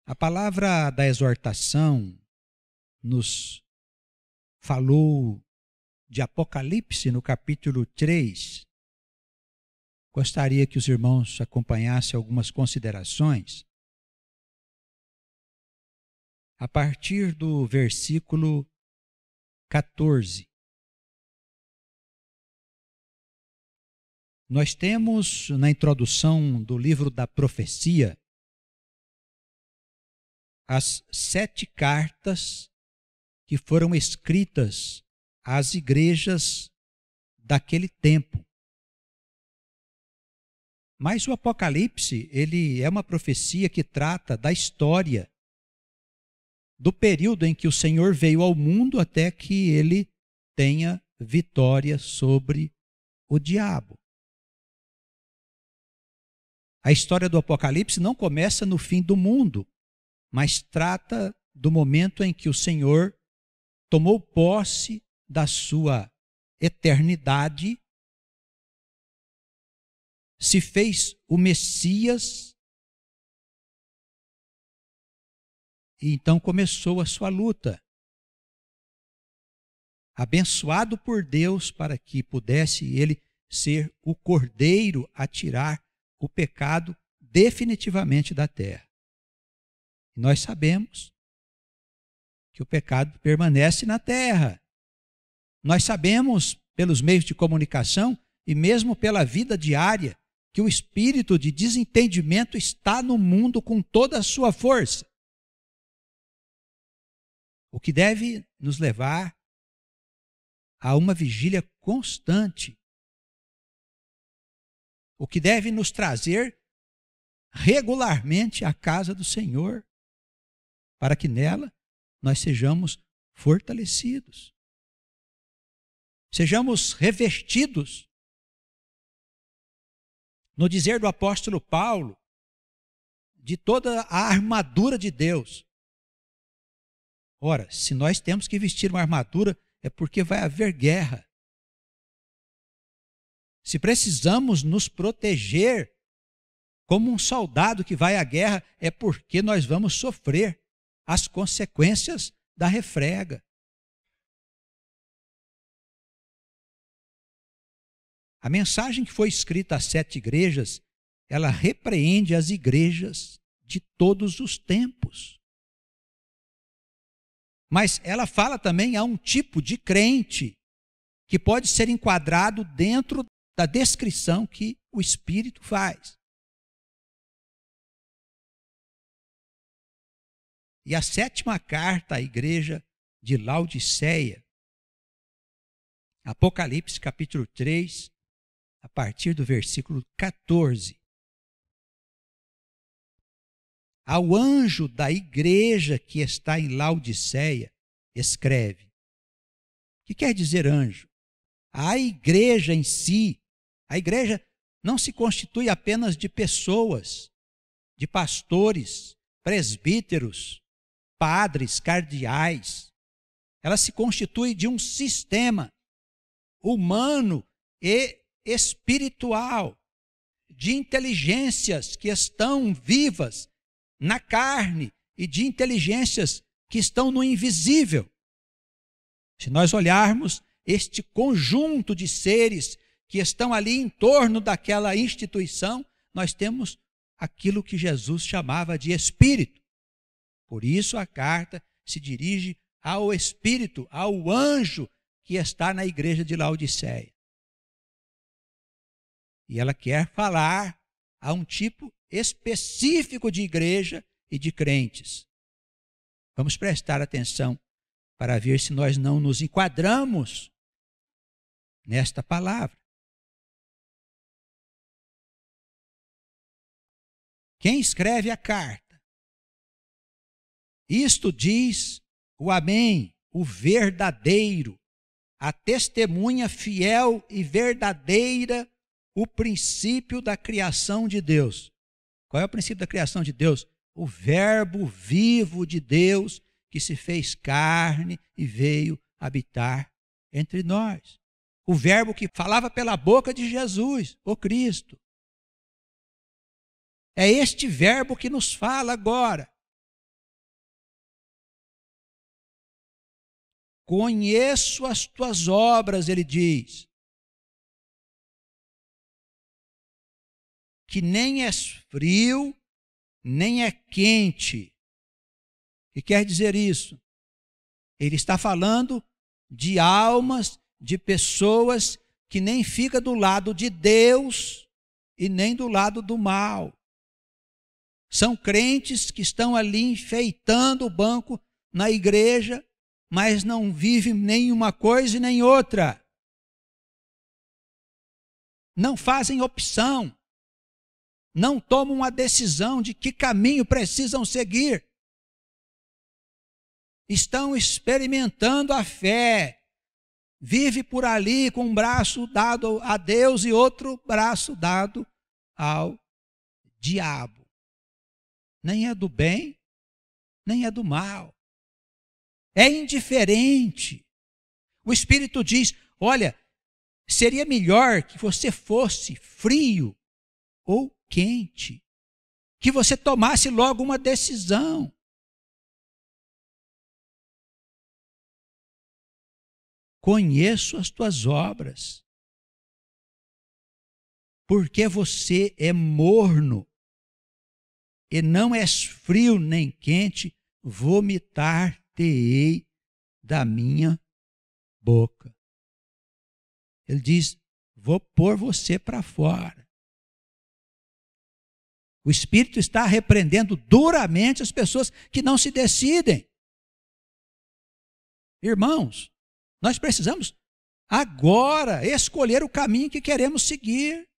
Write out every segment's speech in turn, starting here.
A palavra da exortação nos falou de Apocalipse no capítulo 3. Gostaria que os irmãos acompanhassem algumas considerações. A partir do versículo 14. Nós temos na introdução do livro da profecia as 7 cartas que foram escritas às igrejas daquele tempo. Mas o Apocalipse, ele é uma profecia que trata da história, do período em que o Senhor veio ao mundo até que ele tenha vitória sobre o diabo. A história do Apocalipse não começa no fim do mundo, mas trata do momento em que o Senhor tomou posse da sua eternidade, se fez o Messias e então começou a sua luta. Abençoado por Deus para que pudesse ele ser o cordeiro a tirar o pecado definitivamente da terra. E nós sabemos que o pecado permanece na terra. Nós sabemos pelos meios de comunicação e mesmo pela vida diária que o espírito de desentendimento está no mundo com toda a sua força. O que deve nos levar a uma vigília constante. O que deve nos trazer regularmente à casa do Senhor, para que nela nós sejamos fortalecidos. Sejamos revestidos, no dizer do apóstolo Paulo, de toda a armadura de Deus. Ora, se nós temos que vestir uma armadura, é porque vai haver guerra. Se precisamos nos proteger como um soldado que vai à guerra, é porque nós vamos sofrer as consequências da refrega. A mensagem que foi escrita às 7 igrejas, ela repreende as igrejas de todos os tempos. Mas ela fala também a um tipo de crente que pode ser enquadrado dentro da descrição que o Espírito faz. E a 7ª carta à igreja de Laodiceia, Apocalipse capítulo 3, a partir do versículo 14. Ao anjo da igreja que está em Laodiceia, escreve. O que quer dizer anjo? A igreja em si, a igreja não se constitui apenas de pessoas, de pastores, presbíteros, padres, cardeais. Ela se constitui de um sistema humano e espiritual, de inteligências que estão vivas na carne e de inteligências que estão no invisível. Se nós olharmos este conjunto de seres que estão ali em torno daquela instituição, nós temos aquilo que Jesus chamava de espírito. Por isso a carta se dirige ao espírito, ao anjo que está na igreja de Laodiceia. E ela quer falar a um tipo específico de igreja e de crentes. Vamos prestar atenção para ver se nós não nos enquadramos nesta palavra. Quem escreve a carta? Isto diz o Amém, o verdadeiro, a testemunha fiel e verdadeira, o princípio da criação de Deus. Qual é o princípio da criação de Deus? O verbo vivo de Deus que se fez carne e veio habitar entre nós. O verbo que falava pela boca de Jesus, o Cristo. É este verbo que nos fala agora. Conheço as tuas obras, ele diz, que nem és frio, nem é quente. O que quer dizer isso? Ele está falando de almas, de pessoas que nem fica do lado de Deus e nem do lado do mal. São crentes que estão ali enfeitando o banco na igreja, mas não vivem nem uma coisa e nem outra. Não fazem opção. Não tomam uma decisão de que caminho precisam seguir. Estão experimentando a fé. Vive por ali com um braço dado a Deus e outro braço dado ao diabo. Nem é do bem, nem é do mal. É indiferente. O Espírito diz, olha, seria melhor que você fosse frio ou quente, que você tomasse logo uma decisão. Conheço as tuas obras, porque você é morno e não és frio nem quente, vomitar-te-ei da minha boca. Ele diz, vou pôr você para fora. O Espírito está repreendendo duramente as pessoas que não se decidem. Irmãos, nós precisamos agora escolher o caminho que queremos seguir.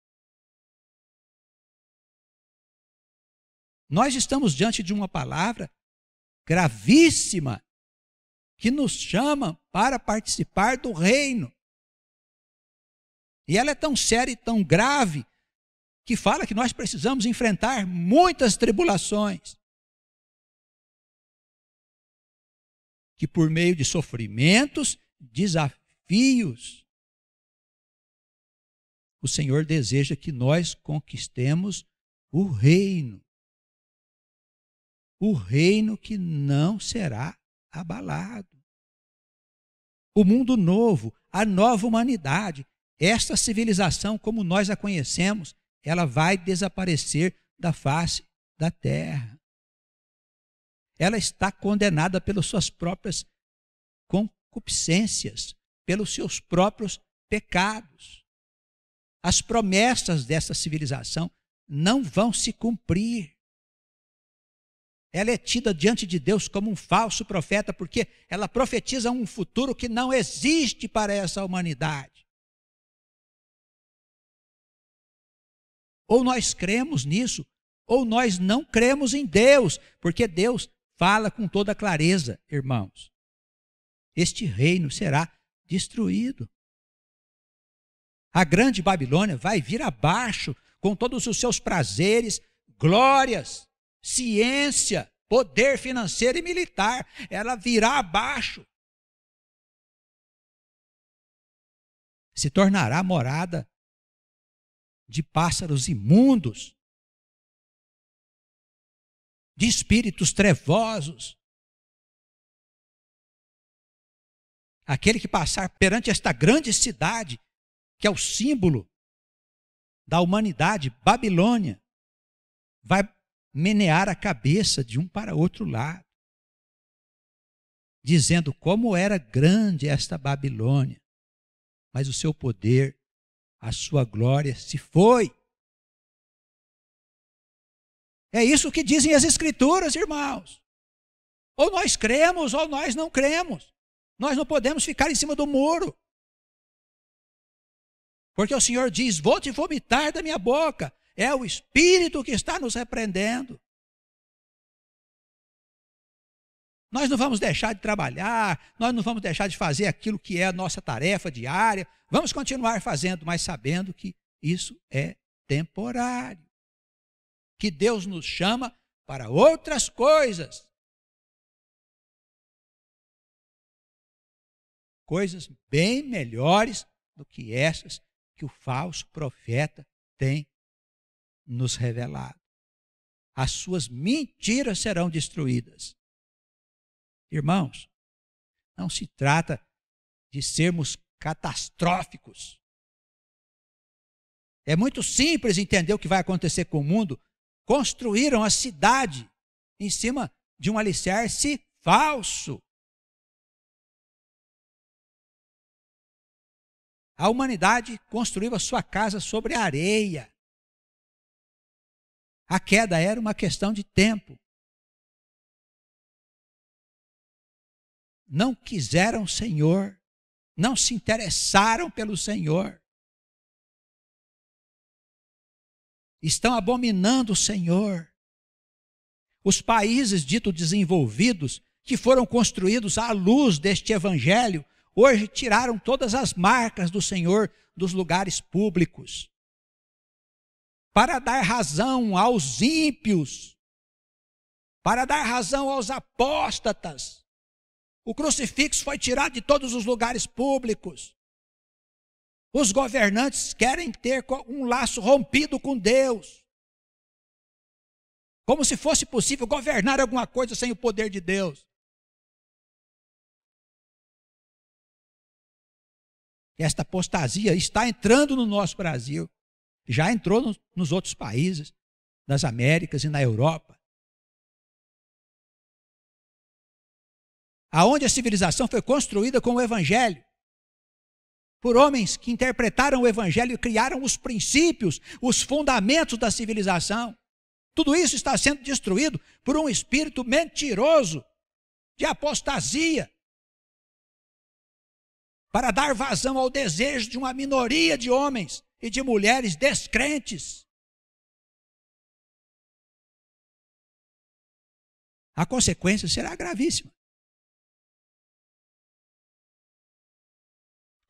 Nós estamos diante de uma palavra gravíssima que nos chama para participar do reino. E ela é tão séria e tão grave que fala que nós precisamos enfrentar muitas tribulações. Que por meio de sofrimentos, desafios, o Senhor deseja que nós conquistemos o reino. O reino que não será abalado. O mundo novo, a nova humanidade, esta civilização como nós a conhecemos, ela vai desaparecer da face da terra. Ela está condenada pelas suas próprias concupiscências, pelos seus próprios pecados. As promessas dessa civilização não vão se cumprir. Ela é tida diante de Deus como um falso profeta, porque ela profetiza um futuro que não existe para essa humanidade. Ou nós cremos nisso, ou nós não cremos em Deus, porque Deus fala com toda clareza, irmãos. Este reino será destruído. A grande Babilônia vai vir abaixo com todos os seus prazeres, glórias, ciência, poder financeiro e militar. Ela virá abaixo. Se tornará morada de pássaros imundos, de espíritos trevosos. Aquele que passar perante esta grande cidade, que é o símbolo da humanidade, Babilônia, vai menear a cabeça de um para outro lado, dizendo como era grande esta Babilônia, mas o seu poder, a sua glória se foi. É isso que dizem as Escrituras, irmãos. Ou nós cremos ou nós não cremos. Nós não podemos ficar em cima do muro. Porque o Senhor diz, vou te vomitar da minha boca. É o Espírito que está nos repreendendo. Nós não vamos deixar de trabalhar, nós não vamos deixar de fazer aquilo que é a nossa tarefa diária. Vamos continuar fazendo, mas sabendo que isso é temporário. Que Deus nos chama para outras coisas. Coisas bem melhores do que essas que o falso profeta tem nos revelado. As suas mentiras serão destruídas. Irmãos, não se trata de sermos catastróficos. É muito simples entender o que vai acontecer com o mundo. Construíram a cidade em cima de um alicerce falso. A humanidade construiu a sua casa sobre a areia. A queda era uma questão de tempo. Não quiseram o Senhor, não se interessaram pelo Senhor. Estão abominando o Senhor. Os países ditos desenvolvidos, que foram construídos à luz deste evangelho, hoje tiraram todas as marcas do Senhor dos lugares públicos, para dar razão aos ímpios, para dar razão aos apóstatas. O crucifixo foi tirado de todos os lugares públicos. Os governantes querem ter um laço rompido com Deus, como se fosse possível governar alguma coisa sem o poder de Deus. Esta apostasia está entrando no nosso Brasil, já entrou nos outros países, nas Américas e na Europa. Aonde a civilização foi construída com o Evangelho, por homens que interpretaram o Evangelho e criaram os princípios, os fundamentos da civilização. Tudo isso está sendo destruído por um espírito mentiroso, de apostasia, para dar vazão ao desejo de uma minoria de homens e de mulheres descrentes. A consequência será gravíssima.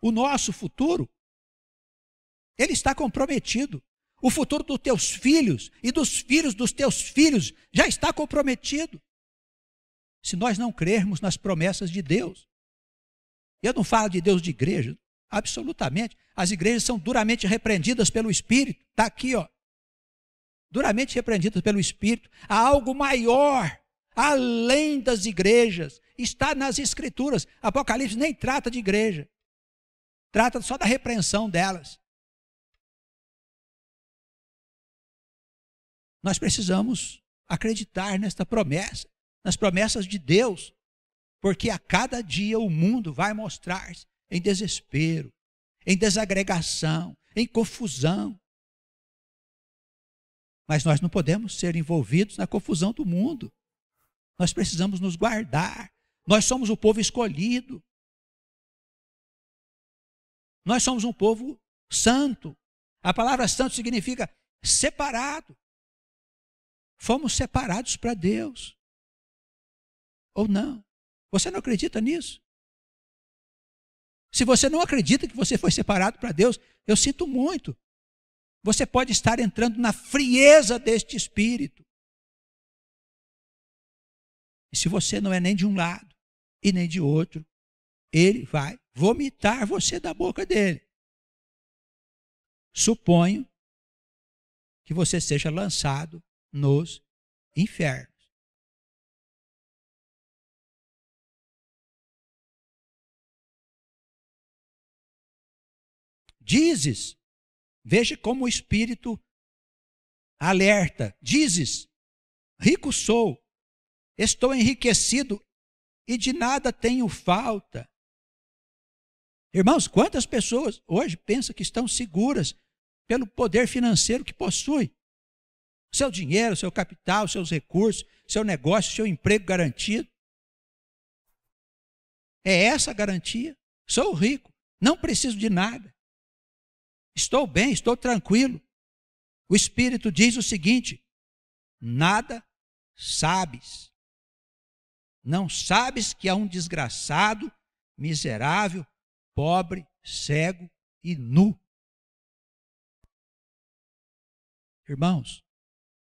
O nosso futuro, ele está comprometido. O futuro dos teus filhos e dos filhos dos teus filhos já está comprometido. Se nós não crermos nas promessas de Deus. Eu não falo de Deus de igreja, absolutamente. As igrejas são duramente repreendidas pelo Espírito. Está aqui, ó. Duramente repreendidas pelo Espírito. Há algo maior, além das igrejas. Está nas Escrituras. Apocalipse nem trata de igreja. Trata só da repreensão delas. Nós precisamos acreditar nesta promessa, nas promessas de Deus, porque a cada dia o mundo vai mostrar-se em desespero, em desagregação, em confusão. Mas nós não podemos ser envolvidos na confusão do mundo. Nós precisamos nos guardar. Nós somos o povo escolhido. Nós somos um povo santo. A palavra santo significa separado. Fomos separados para Deus. Ou não? Você não acredita nisso? Se você não acredita que você foi separado para Deus, eu sinto muito. Você pode estar entrando na frieza deste espírito. E se você não é nem de um lado e nem de outro, ele vai vomitar você da boca dele. Suponho que você seja lançado nos infernos. Dizes, veja como o Espírito alerta. Dizes, rico sou, estou enriquecido e de nada tenho falta. Irmãos, quantas pessoas hoje pensam que estão seguras pelo poder financeiro que possui? Seu dinheiro, seu capital, seus recursos, seu negócio, seu emprego garantido. É essa a garantia. Sou rico, não preciso de nada. Estou bem, estou tranquilo. O Espírito diz o seguinte: nada sabes. Não sabes que há um desgraçado, miserável, pobre, cego e nu. Irmãos,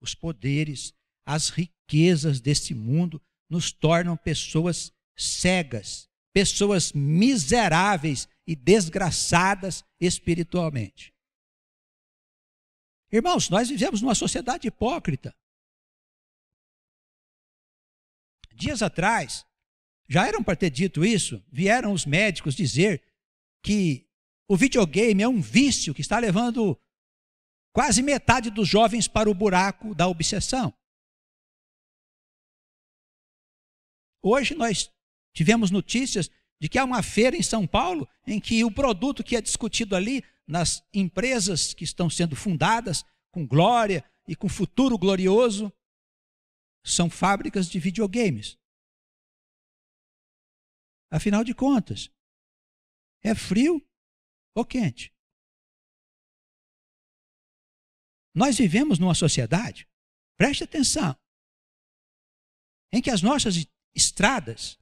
os poderes, as riquezas desse mundo nos tornam pessoas cegas, pessoas miseráveis e desgraçadas espiritualmente. Irmãos, nós vivemos numa sociedade hipócrita. Dias atrás, já eram para ter dito isso, vieram os médicos dizer que o videogame é um vício que está levando quase metade dos jovens para o buraco da obsessão. Hoje nós tivemos notícias de que há uma feira em São Paulo em que o produto que é discutido ali nas empresas que estão sendo fundadas com glória e com futuro glorioso são fábricas de videogames. Afinal de contas, é frio ou quente? Nós vivemos numa sociedade, preste atenção, em que as nossas estradas,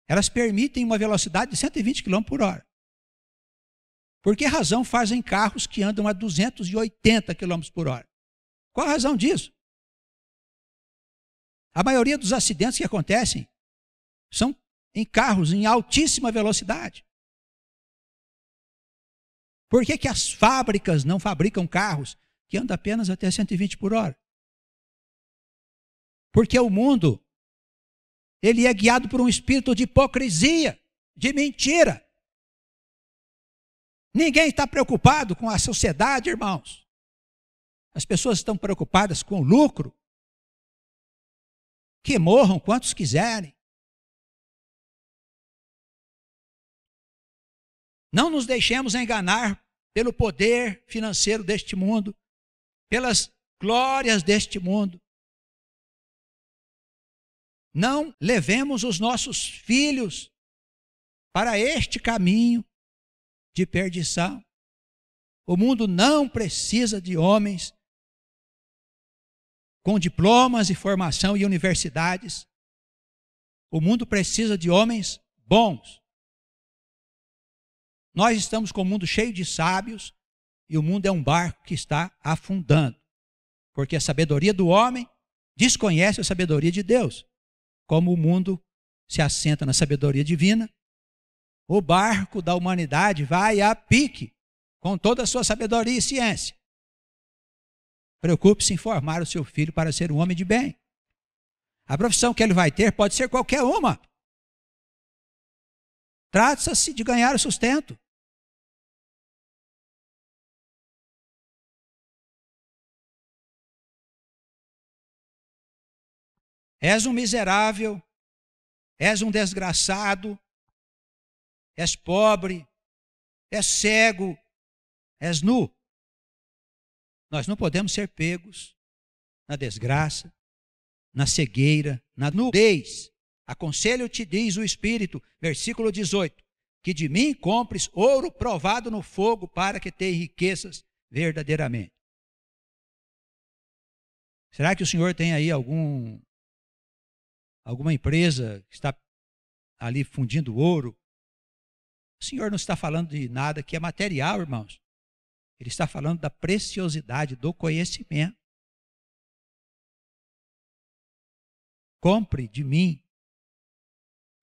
elas permitem uma velocidade de 120 km por hora. Por que razão fazem carros que andam a 280 km por hora? Qual a razão disso? A maioria dos acidentes que acontecem são em carros em altíssima velocidade. Por que que as fábricas não fabricam carros que andam apenas até 120 por hora? Porque o mundo, ele é guiado por um espírito de hipocrisia, de mentira. Ninguém está preocupado com a sociedade, irmãos. As pessoas estão preocupadas com o lucro. Que morram quantos quiserem. Não nos deixemos enganar pelo poder financeiro deste mundo, pelas glórias deste mundo. Não levemos os nossos filhos para este caminho de perdição. O mundo não precisa de homens com diplomas e formação em universidades. O mundo precisa de homens bons. Nós estamos com o mundo cheio de sábios e o mundo é um barco que está afundando. Porque a sabedoria do homem desconhece a sabedoria de Deus. Como o mundo se assenta na sabedoria divina, o barco da humanidade vai a pique com toda a sua sabedoria e ciência. Preocupe-se em formar o seu filho para ser um homem de bem. A profissão que ele vai ter pode ser qualquer uma. Trata-se de ganhar o sustento. És um miserável, és um desgraçado, és pobre, és cego, és nu. Nós não podemos ser pegos na desgraça, na cegueira, na nudez. Aconselho-te, diz o Espírito, versículo 18, que de mim compres ouro provado no fogo para que te enriqueças verdadeiramente. Será que o senhor tem aí alguma empresa que está ali fundindo ouro? O senhor não está falando de nada que é material, irmãos. Ele está falando da preciosidade do conhecimento. Compre de mim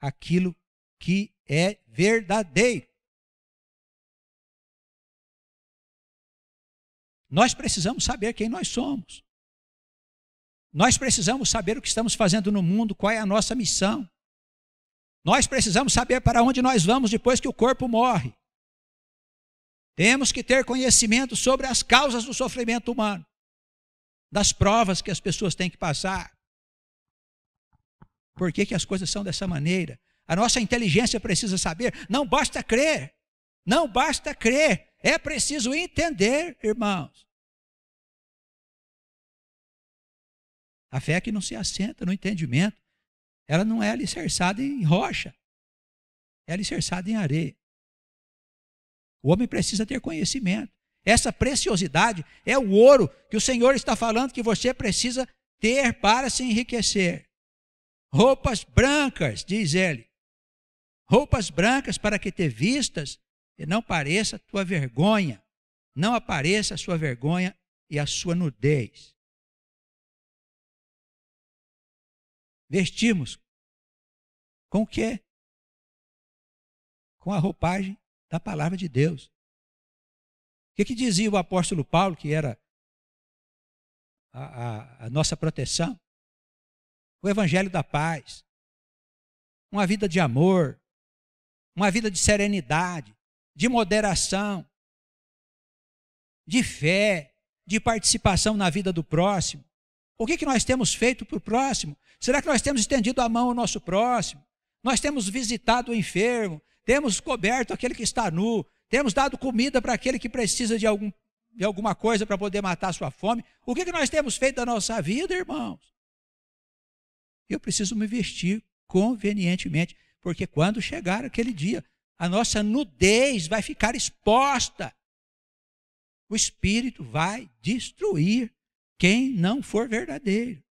aquilo que é verdadeiro. Nós precisamos saber quem nós somos. Nós precisamos saber o que estamos fazendo no mundo, qual é a nossa missão. Nós precisamos saber para onde nós vamos depois que o corpo morre. Temos que ter conhecimento sobre as causas do sofrimento humano, das provas que as pessoas têm que passar. Por que as coisas são dessa maneira? A nossa inteligência precisa saber. Não basta crer. Não basta crer. É preciso entender, irmãos. A fé que não se assenta no entendimento, ela não é alicerçada em rocha. É alicerçada em areia. O homem precisa ter conhecimento. Essa preciosidade é o ouro que o Senhor está falando que você precisa ter para se enriquecer. Roupas brancas, diz ele. Roupas brancas para que te vistas e não pareça a tua vergonha. Não apareça a sua vergonha e a sua nudez. Vestimos com o quê? Com a roupagem da palavra de Deus. O que dizia o apóstolo Paulo, que era a nossa proteção? O evangelho da paz. uma vida de amor, uma vida de serenidade, de moderação, de fé, de participação na vida do próximo. O que nós temos feito para o próximo? Será que nós temos estendido a mão ao nosso próximo? Nós temos visitado o enfermo, temos coberto aquele que está nu, temos dado comida para aquele que precisa de alguma coisa para poder matar a sua fome. O que nós temos feito da nossa vida, irmãos? Eu preciso me vestir convenientemente, porque quando chegar aquele dia, a nossa nudez vai ficar exposta. O Espírito vai destruir quem não for verdadeiro.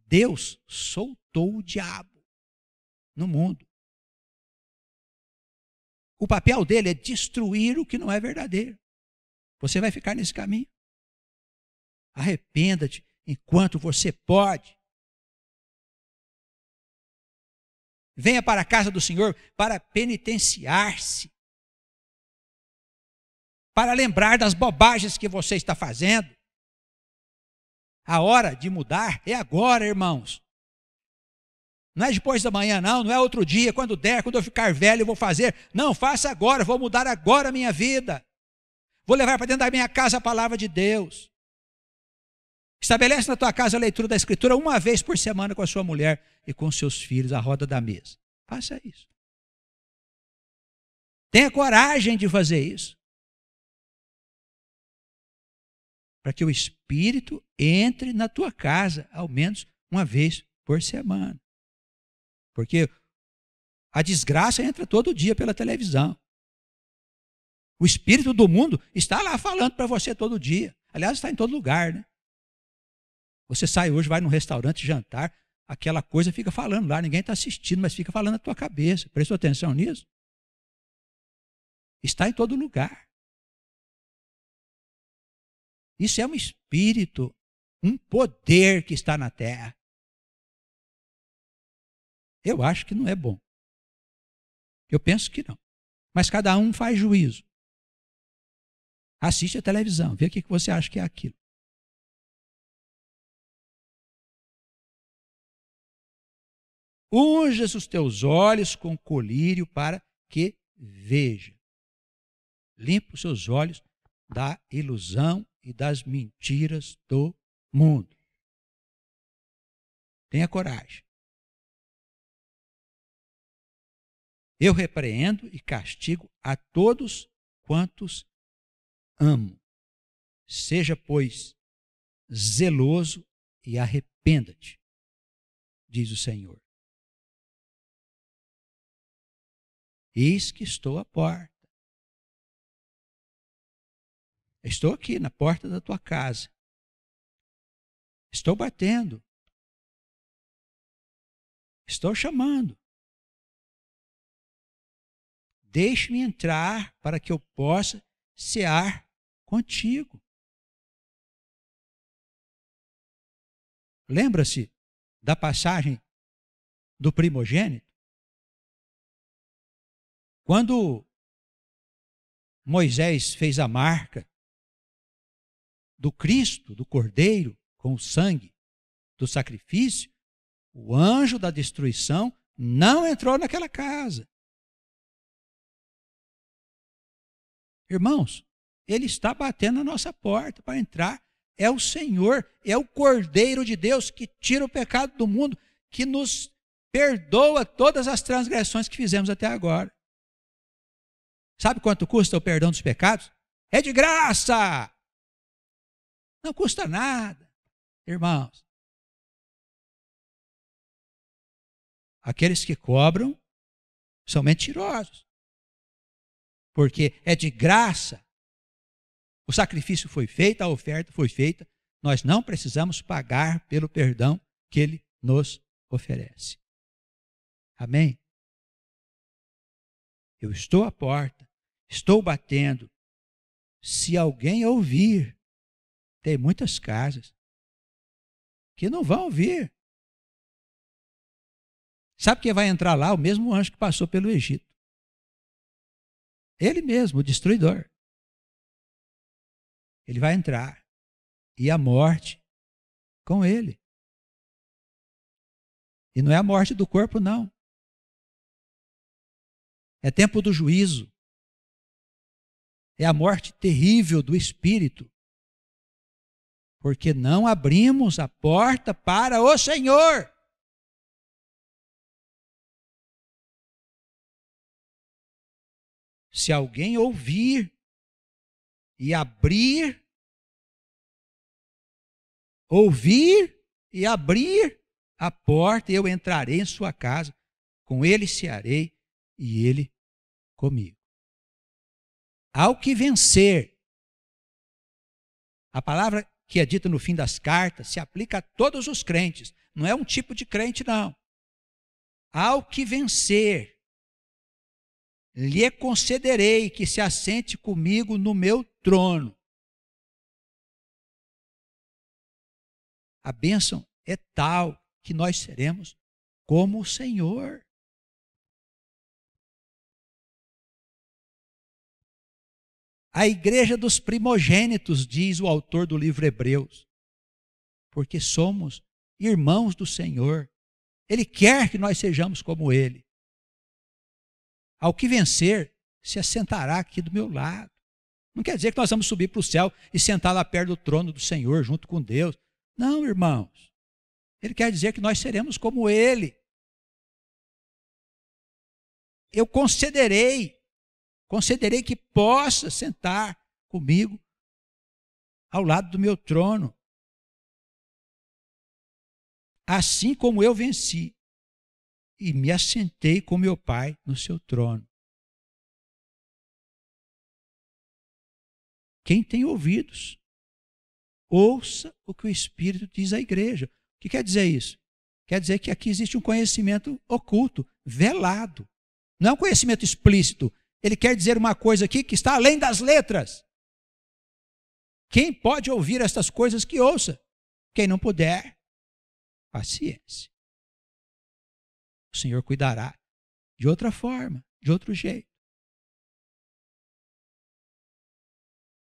Deus soltou o diabo no mundo. O papel dele é destruir o que não é verdadeiro. Você vai ficar nesse caminho. Arrependa-te enquanto você pode. Venha para a casa do Senhor para penitenciar-se, para lembrar das bobagens que você está fazendo. A hora de mudar é agora, irmãos. Não é depois da manhã, não é outro dia, quando der, quando eu ficar velho eu vou fazer. Não, faça agora, vou mudar agora a minha vida. Vou levar para dentro da minha casa a palavra de Deus. Estabelece na tua casa a leitura da Escritura uma vez por semana com a sua mulher e com seus filhos, à roda da mesa. Faça isso. Tenha coragem de fazer isso. Para que o Espírito entre na tua casa, ao menos uma vez por semana. Porque a desgraça entra todo dia pela televisão. O Espírito do mundo está lá falando para você todo dia. Aliás, está em todo lugar, né? Você sai hoje, vai num restaurante jantar, aquela coisa fica falando lá, ninguém está assistindo, mas fica falando na tua cabeça. Prestou atenção nisso? Está em todo lugar. Isso é um espírito, um poder que está na terra. Eu acho que não é bom. Eu penso que não. Mas cada um faz juízo. Assiste a televisão, vê o que você acha que é aquilo. Unjas os teus olhos com colírio para que veja. Limpa os seus olhos da ilusão e das mentiras do mundo. Tenha coragem. Eu repreendo e castigo a todos quantos amo. Seja, pois, zeloso e arrependa-te, diz o Senhor. Eis que estou à porta. Estou aqui na porta da tua casa. Estou batendo. Estou chamando. Deixe-me entrar para que eu possa cear contigo. Lembra-se da passagem do primogênito? Quando Moisés fez a marca do Cristo, do Cordeiro, com o sangue do sacrifício, o anjo da destruição não entrou naquela casa. Irmãos, ele está batendo na nossa porta para entrar. É o Senhor, é o Cordeiro de Deus que tira o pecado do mundo, que nos perdoa todas as transgressões que fizemos até agora. Sabe quanto custa o perdão dos pecados? É de graça! Não custa nada, irmãos. Aqueles que cobram são mentirosos. Porque é de graça. O sacrifício foi feito, a oferta foi feita. Nós não precisamos pagar pelo perdão que Ele nos oferece. Amém? Eu estou à porta, estou batendo. Se alguém ouvir, tem muitas casas que não vão ouvir. Sabe quem vai entrar lá? O mesmo anjo que passou pelo Egito. Ele mesmo, o destruidor. Ele vai entrar. E a morte com ele. E não é a morte do corpo, não. É tempo do juízo. É a morte terrível do espírito. Porque não abrimos a porta para o Senhor. Se alguém ouvir e abrir a porta, eu entrarei em sua casa, com ele cearei e ele comigo. Ao que vencer, a palavra que é dita no fim das cartas se aplica a todos os crentes, não é um tipo de crente, não. Ao que vencer, lhe concederei que se assente comigo no meu trono. A bênção é tal que nós seremos como o Senhor. A igreja dos primogênitos, diz o autor do livro Hebreus, porque somos irmãos do Senhor. Ele quer que nós sejamos como Ele. Ao que vencer, se assentará aqui do meu lado. Não quer dizer que nós vamos subir para o céu e sentar lá perto do trono do Senhor, junto com Deus. Não, irmãos. Ele quer dizer que nós seremos como Ele. Eu concederei que possa sentar comigo ao lado do meu trono. Assim como eu venci e me assentei com meu Pai no seu trono. Quem tem ouvidos, ouça o que o Espírito diz à igreja. O que quer dizer isso? Quer dizer que aqui existe um conhecimento oculto, velado. Não é um conhecimento explícito. Ele quer dizer uma coisa aqui que está além das letras. Quem pode ouvir estas coisas, que ouça. Quem não puder, paciência. O Senhor cuidará de outra forma, de outro jeito.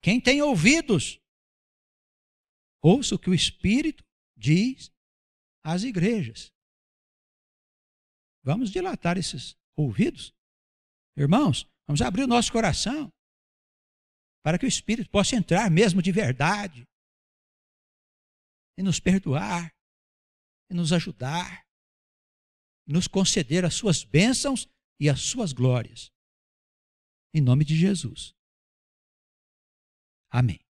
Quem tem ouvidos, ouça o que o Espírito diz às igrejas. Vamos dilatar esses ouvidos? Irmãos, vamos abrir o nosso coração para que o Espírito possa entrar mesmo de verdade e nos perdoar, e nos ajudar, nos conceder as suas bênçãos e as suas glórias. Em nome de Jesus. Amém.